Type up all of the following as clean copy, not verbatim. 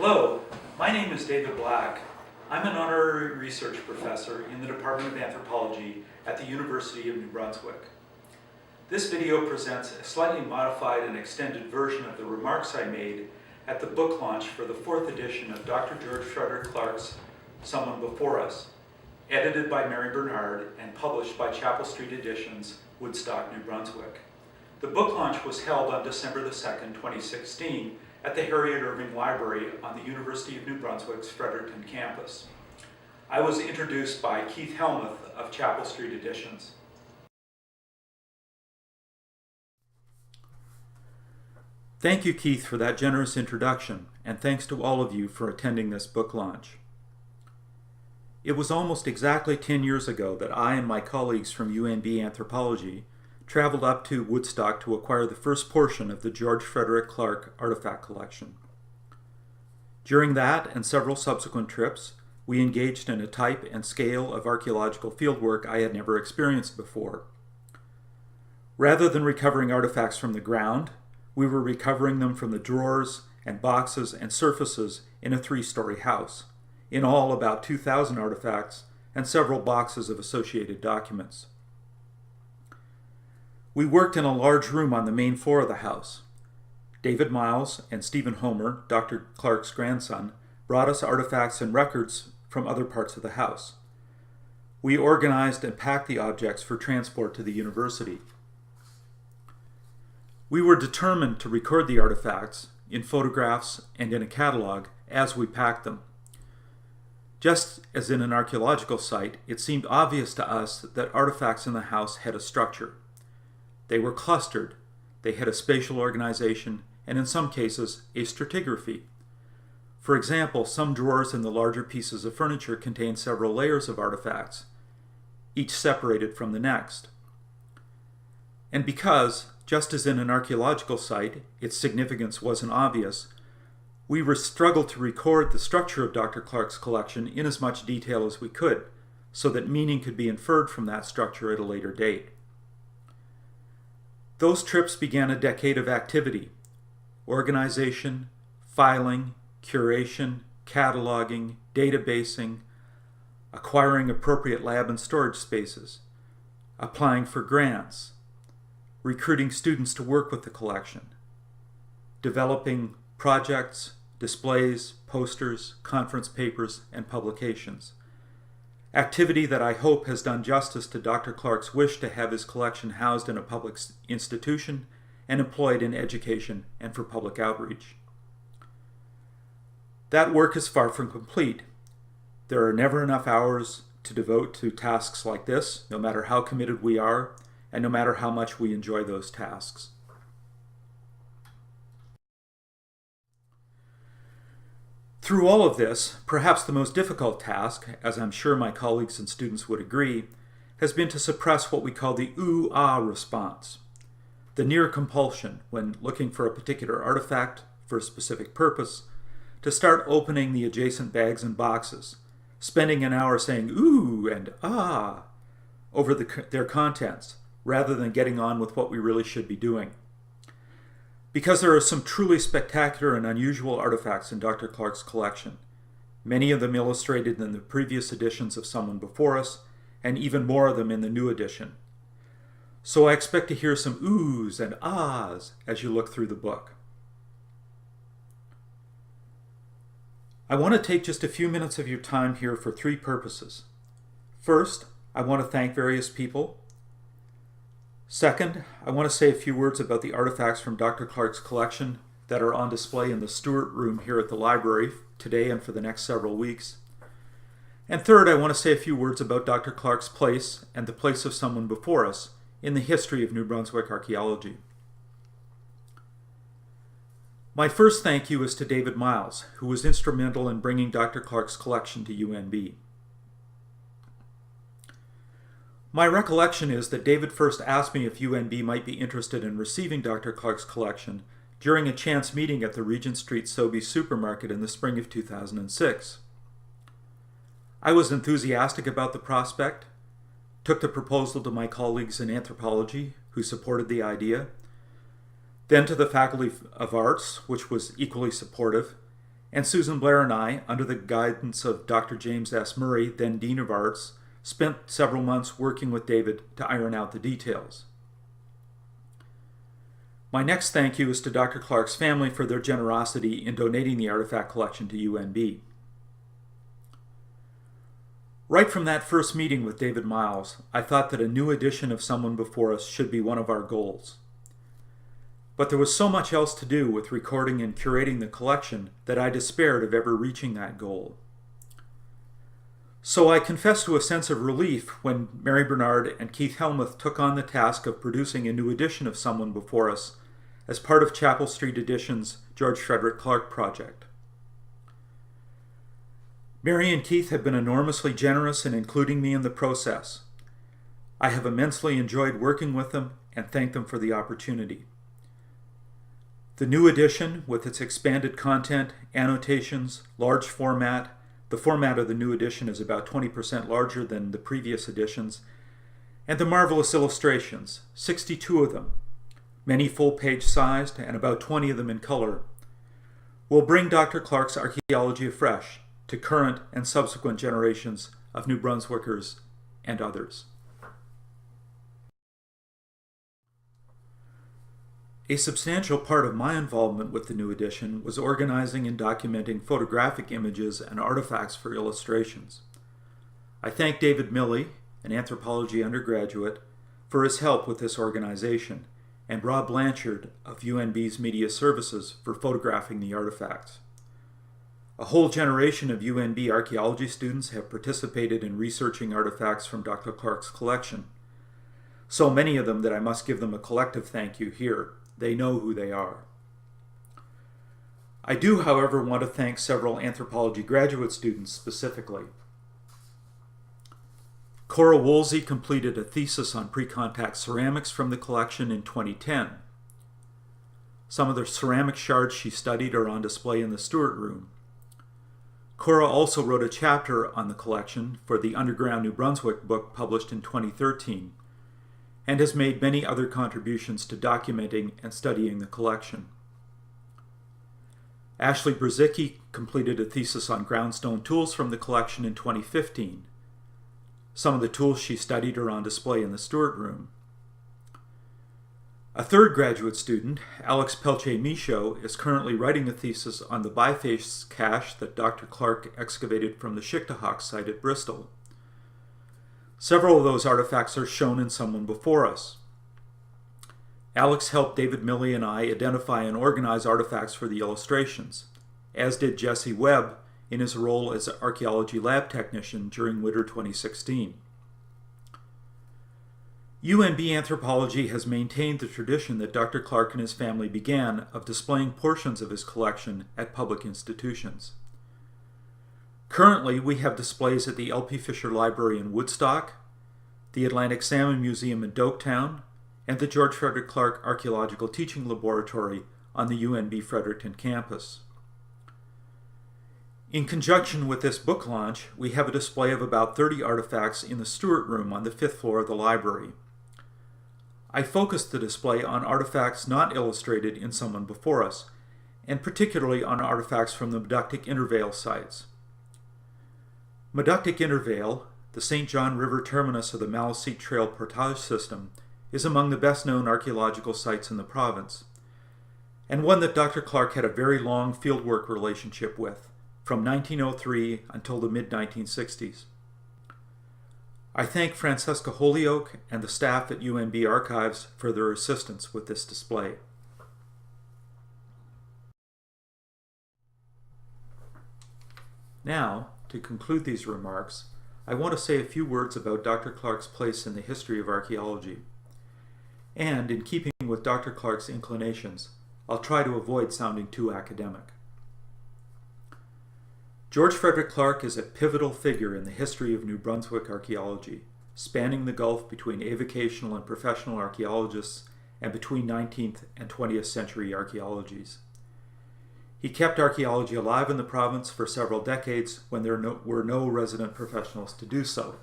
Hello, my name is David Black. I'm an honorary research professor in the Department of Anthropology at the University of New Brunswick. This video presents a slightly modified and extended version of the remarks I made at the book launch for the 4th edition of Dr. George Frederick Clarke's Someone Before Us, edited by Mary Bernard and published by Chapel Street Editions, Woodstock, New Brunswick. The book launch was held on December the 2nd, 2016, at the Harriet Irving Library on the University of New Brunswick's Fredericton campus. I was introduced by Keith Helmuth of Chapel Street Editions. Thank you, Keith, for that generous introduction, and thanks to all of you for attending this book launch. It was almost exactly 10 years ago that I and my colleagues from UNB Anthropology traveled up to Woodstock to acquire the first portion of the George Frederick Clarke artifact collection. During that and several subsequent trips, we engaged in a type and scale of archaeological fieldwork I had never experienced before. Rather than recovering artifacts from the ground, we were recovering them from the drawers and boxes and surfaces in a 3-story house, in all about 2,000 artifacts and several boxes of associated documents. We worked in a large room on the main floor of the house. David Miles and Stephen Homer, Dr. Clarke's grandson, brought us artifacts and records from other parts of the house. We organized and packed the objects for transport to the university. We were determined to record the artifacts in photographs and in a catalog as we packed them. Just as in an archaeological site, it seemed obvious to us that artifacts in the house had a structure. They were clustered, they had a spatial organization, and in some cases, a stratigraphy. For example, some drawers in the larger pieces of furniture contained several layers of artifacts, each separated from the next. And because, just as in an archaeological site, its significance wasn't obvious, we struggled to record the structure of Dr. Clarke's collection in as much detail as we could, so that meaning could be inferred from that structure at a later date. Those trips began a decade of activity: organization, filing, curation, cataloging, databasing, acquiring appropriate lab and storage spaces, applying for grants, recruiting students to work with the collection, developing projects, displays, posters, conference papers, and publications. Activity that I hope has done justice to Dr. Clarke's wish to have his collection housed in a public institution and employed in education and for public outreach. That work is far from complete. There are never enough hours to devote to tasks like this, no matter how committed we are, and no matter how much we enjoy those tasks. Through all of this, perhaps the most difficult task, as I'm sure my colleagues and students would agree, has been to suppress what we call the ooh-ah response, the near compulsion when looking for a particular artifact for a specific purpose, to start opening the adjacent bags and boxes, spending an hour saying ooh and ah over their contents, rather than getting on with what we really should be doing. Because there are some truly spectacular and unusual artifacts in Dr. Clarke's collection, many of them illustrated in the previous editions of Someone Before Us, and even more of them in the new edition. So I expect to hear some oohs and ahs as you look through the book. I want to take just a few minutes of your time here for 3 purposes. First, I want to thank various people. Second, I want to say a few words about the artifacts from Dr. Clarke's collection that are on display in the Stewart Room here at the library today and for the next several weeks. And third, I want to say a few words about Dr. Clarke's place and the place of Someone Before Us in the history of New Brunswick archaeology. My first thank you is to David Miles, who was instrumental in bringing Dr. Clarke's collection to UNB. My recollection is that David first asked me if UNB might be interested in receiving Dr. Clarke's collection during a chance meeting at the Regent Street Sobeys supermarket in the spring of 2006. I was enthusiastic about the prospect, took the proposal to my colleagues in anthropology, who supported the idea, then to the Faculty of Arts, which was equally supportive, and Susan Blair and I, under the guidance of Dr. James S. Murray, then Dean of Arts, spent several months working with David to iron out the details. My next thank you is to Dr. Clark's family for their generosity in donating the artifact collection to UNB. Right from that first meeting with David Miles, I thought that a new edition of Someone Before Us should be one of our goals. But there was so much else to do with recording and curating the collection that I despaired of ever reaching that goal. So I confess to a sense of relief when Mary Bernard and Keith Helmuth took on the task of producing a new edition of Someone Before Us as part of Chapel Street Edition's George Frederick Clark project. Mary and Keith have been enormously generous in including me in the process. I have immensely enjoyed working with them and thank them for the opportunity. The new edition, with its expanded content, annotations, large format, the format of the new edition is about 20% larger than the previous editions, and the marvelous illustrations, 62 of them, many full-page sized and about 20 of them in color, will bring Dr. Clark's archaeology afresh to current and subsequent generations of New Brunswickers and others. A substantial part of my involvement with the new edition was organizing and documenting photographic images and artifacts for illustrations. I thank David Milley, an anthropology undergraduate, for his help with this organization, and Rob Blanchard of UNB's Media Services for photographing the artifacts. A whole generation of UNB archaeology students have participated in researching artifacts from Dr. Clark's collection. So many of them that I must give them a collective thank you here. They know who they are. I do, however, want to thank several anthropology graduate students specifically. Cora Woolsey completed a thesis on pre-contact ceramics from the collection in 2010. Some of the ceramic shards she studied are on display in the Stewart Room. Cora also wrote a chapter on the collection for the Underground New Brunswick book published in 2013, and has made many other contributions to documenting and studying the collection. Ashley Brzezicki completed a thesis on groundstone tools from the collection in 2015. Some of the tools she studied are on display in the Stewart Room. A third graduate student, Alex Pelche-Michaud, is currently writing a thesis on the biface cache that Dr. Clark excavated from the Schichtahawk site at Bristol. Several of those artifacts are shown in Someone Before Us. Alex helped David Milley and I identify and organize artifacts for the illustrations, as did Jesse Webb in his role as an archaeology lab technician during winter 2016. UNB Anthropology has maintained the tradition that Dr. Clark and his family began of displaying portions of his collection at public institutions. Currently, we have displays at the L.P. Fisher Library in Woodstock, the Atlantic Salmon Museum in Doketown, and the George Frederick Clark Archaeological Teaching Laboratory on the UNB Fredericton campus. In conjunction with this book launch, we have a display of about 30 artifacts in the Stewart Room on the 5th floor of the library. I focused the display on artifacts not illustrated in Someone Before Us, and particularly on artifacts from the Meductic Intervale sites. Meductic Intervale, the St. John River terminus of the Maliseet Trail portage system, is among the best-known archaeological sites in the province, and one that Dr. Clark had a very long fieldwork relationship with, from 1903 until the mid-1960s. I thank Francesca Holyoke and the staff at UNB Archives for their assistance with this display. Now, to conclude these remarks, I want to say a few words about Dr. Clark's place in the history of archaeology. And, in keeping with Dr. Clark's inclinations, I'll try to avoid sounding too academic. George Frederick Clark is a pivotal figure in the history of New Brunswick archaeology, spanning the gulf between avocational and professional archaeologists and between 19th and 20th century archaeologies. He kept archaeology alive in the province for several decades when there were no resident professionals to do so.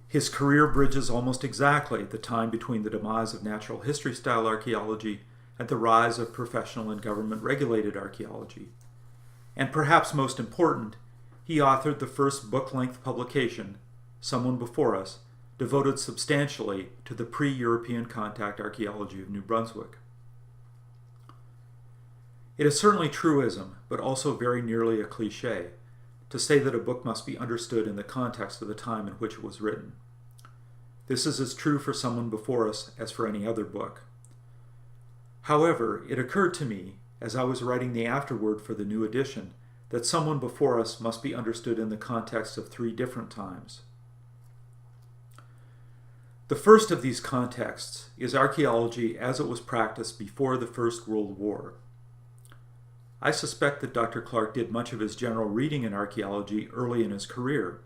His career bridges almost exactly the time between the demise of natural history-style archaeology and the rise of professional and government-regulated archaeology. And perhaps most important, he authored the first book-length publication, Someone Before Us, devoted substantially to the pre-European contact archaeology of New Brunswick. It is certainly truism, but also very nearly a cliché, to say that a book must be understood in the context of the time in which it was written. This is as true for Someone Before Us as for any other book. However, it occurred to me, as I was writing the afterword for the new edition, that Someone Before Us must be understood in the context of 3 different times. The first of these contexts is archaeology as it was practiced before the First World War. I suspect that Dr. Clark did much of his general reading in archaeology early in his career,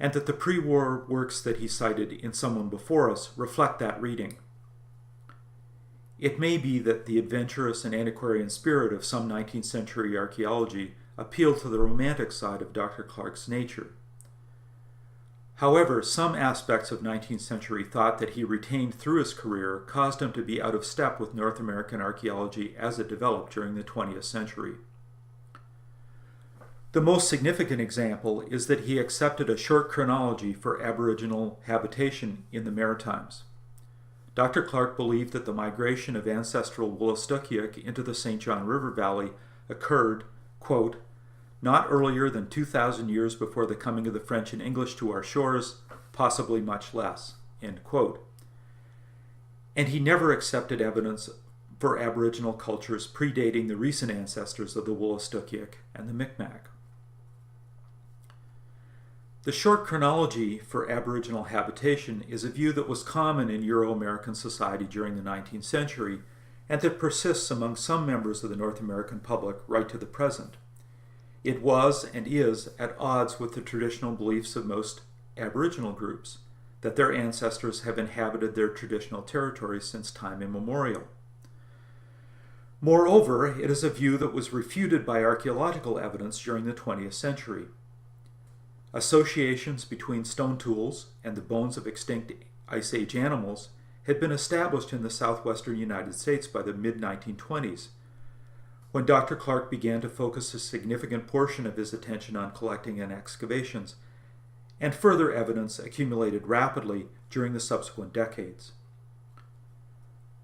and that the pre-war works that he cited in Someone Before Us reflect that reading. It may be that the adventurous and antiquarian spirit of some 19th century archaeology appealed to the romantic side of Dr. Clark's nature. However, some aspects of 19th century thought that he retained through his career caused him to be out of step with North American archaeology as it developed during the 20th century. The most significant example is that he accepted a short chronology for Aboriginal habitation in the Maritimes. Dr. Clark believed that the migration of ancestral Wolastoqiyik into the St. John River Valley occurred, quote, not earlier than 2,000 years before the coming of the French and English to our shores, possibly much less, end quote. And he never accepted evidence for Aboriginal cultures predating the recent ancestors of the Wolastoqiyik and the Micmac. The short chronology for Aboriginal habitation is a view that was common in Euro-American society during the 19th century and that persists among some members of the North American public right to the present. It was and is at odds with the traditional beliefs of most Aboriginal groups, that their ancestors have inhabited their traditional territories since time immemorial. Moreover, it is a view that was refuted by archaeological evidence during the 20th century. Associations between stone tools and the bones of extinct Ice Age animals had been established in the southwestern United States by the mid-1920s, when Dr. Clark began to focus a significant portion of his attention on collecting and excavations, and further evidence accumulated rapidly during the subsequent decades.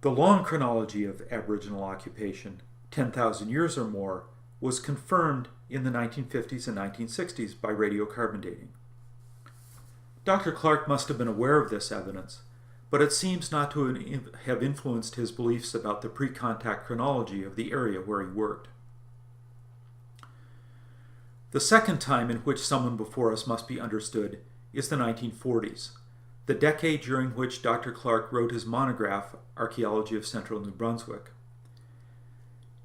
The long chronology of Aboriginal occupation, 10,000 years or more, was confirmed in the 1950s and 1960s by radiocarbon dating. Dr. Clark must have been aware of this evidence, but it seems not to have influenced his beliefs about the pre-contact chronology of the area where he worked. The second time in which Someone Before Us must be understood is the 1940s, the decade during which Dr. Clark wrote his monograph, Archaeology of Central New Brunswick.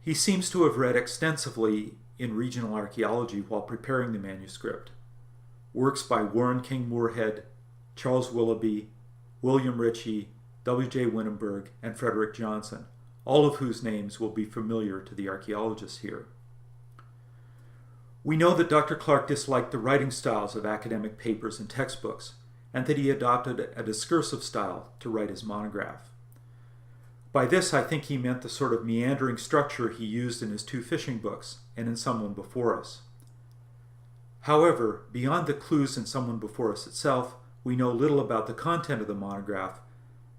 He seems to have read extensively in regional archaeology while preparing the manuscript. Works by Warren King Moorhead, Charles Willoughby, William Ritchie, W.J. Winenberg, and Frederick Johnson, all of whose names will be familiar to the archaeologists here. We know that Dr. Clark disliked the writing styles of academic papers and textbooks, and that he adopted a discursive style to write his monograph. By this, I think he meant the sort of meandering structure he used in his 2 fishing books and in Someone Before Us. However, beyond the clues in Someone Before Us itself, we know little about the content of the monograph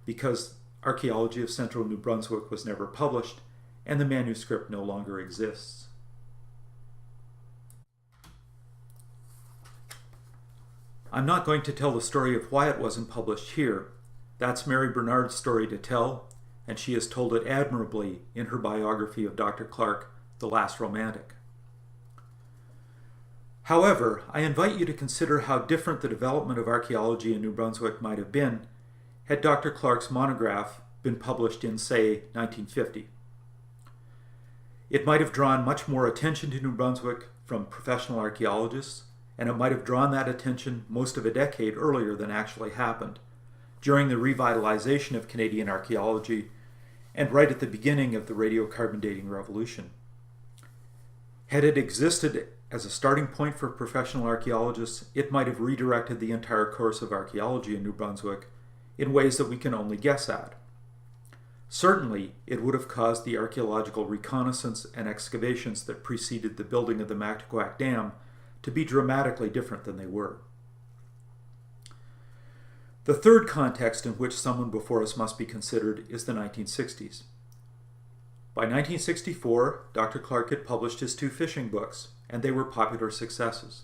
because Archaeology of Central New Brunswick was never published and the manuscript no longer exists. I'm not going to tell the story of why it wasn't published here. That's Mary Bernard's story to tell, and she has told it admirably in her biography of Dr. Clark, The Last Romantic. However, I invite you to consider how different the development of archaeology in New Brunswick might have been had Dr. Clark's monograph been published in, say, 1950. It might have drawn much more attention to New Brunswick from professional archaeologists, and it might have drawn that attention most of a decade earlier than actually happened, during the revitalization of Canadian archaeology and right at the beginning of the radiocarbon dating revolution. Had it existed as a starting point for professional archaeologists, it might have redirected the entire course of archaeology in New Brunswick in ways that we can only guess at. Certainly, it would have caused the archaeological reconnaissance and excavations that preceded the building of the Mactaquac Dam to be dramatically different than they were. The third context in which someone before us must be considered is the 1960s. By 1964, Dr. Clark had published his 2 fishing books, and they were popular successes.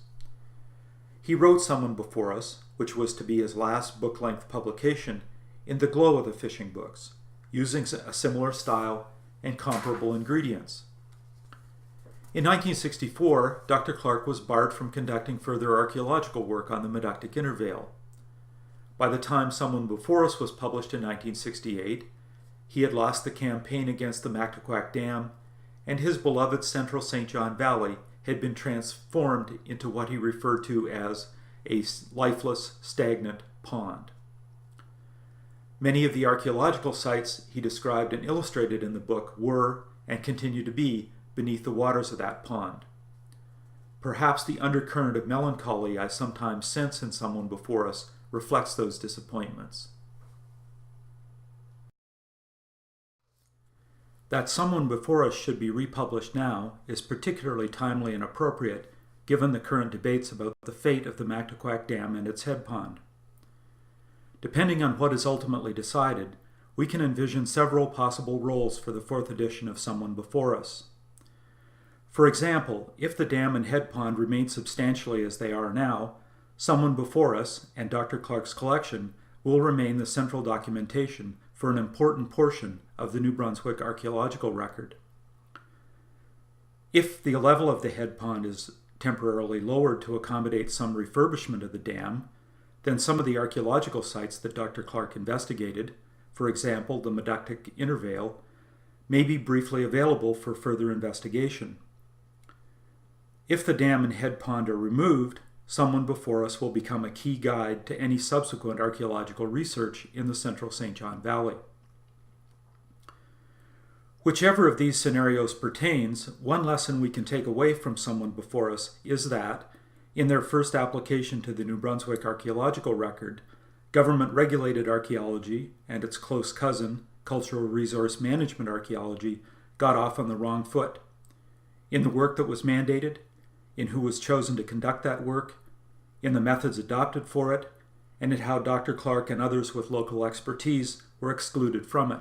He wrote Someone Before Us, which was to be his last book-length publication, in the glow of the fishing books, using a similar style and comparable ingredients. In 1964, Dr. Clark was barred from conducting further archaeological work on the Meductic Intervale. By the time Someone Before Us was published in 1968, he had lost the campaign against the Mactaquac Dam, and his beloved central St. John Valley had been transformed into what he referred to as a lifeless, stagnant pond. Many of the archaeological sites he described and illustrated in the book were, and continue to be, beneath the waters of that pond. Perhaps the undercurrent of melancholy I sometimes sense in Someone Before Us reflects those disappointments. That Someone Before Us should be republished now is particularly timely and appropriate given the current debates about the fate of the Mactaquac Dam and its head pond. Depending on what is ultimately decided, we can envision several possible roles for the 4th edition of Someone Before Us. For example, if the dam and head pond remain substantially as they are now, Someone Before Us and Dr. Clark's collection will remain the central documentation for an important portion of the New Brunswick archaeological record. If the level of the head pond is temporarily lowered to accommodate some refurbishment of the dam, then some of the archaeological sites that Dr. Clark investigated, for example the Meductic Intervale, may be briefly available for further investigation. If the dam and head pond are removed, Someone Before Us will become a key guide to any subsequent archaeological research in the central St. John Valley. Whichever of these scenarios pertains, one lesson we can take away from Someone Before Us is that, in their first application to the New Brunswick archaeological record, government-regulated archaeology and its close cousin, cultural resource management archaeology, got off on the wrong foot. In the work that was mandated, in who was chosen to conduct that work, in the methods adopted for it, and in how Dr. Clark and others with local expertise were excluded from it.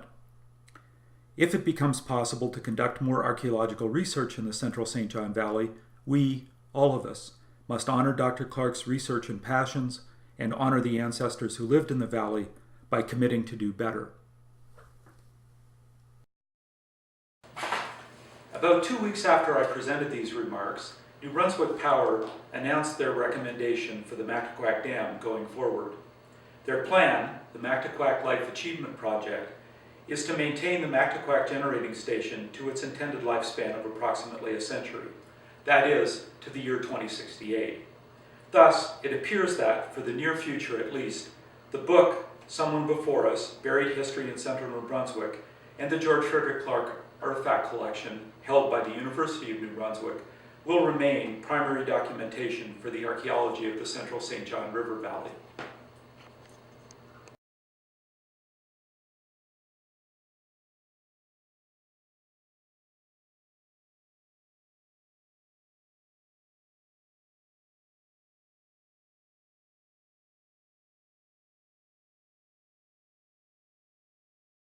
If it becomes possible to conduct more archaeological research in the central St. John Valley, we, all of us, must honor Dr. Clark's research and passions and honor the ancestors who lived in the valley by committing to do better. About 2 weeks after I presented these remarks, New Brunswick Power announced their recommendation for the Mactaquac Dam going forward. Their plan, the Mactaquac Life Achievement Project, is to maintain the Mactaquac generating station to its intended lifespan of approximately a century, that is, to the year 2068. Thus, it appears that, for the near future at least, the book, Someone Before Us, Buried History in Central New Brunswick, and the George Frederick Clark Artifact Collection, held by the University of New Brunswick, will remain primary documentation for the archaeology of the central St. John River Valley.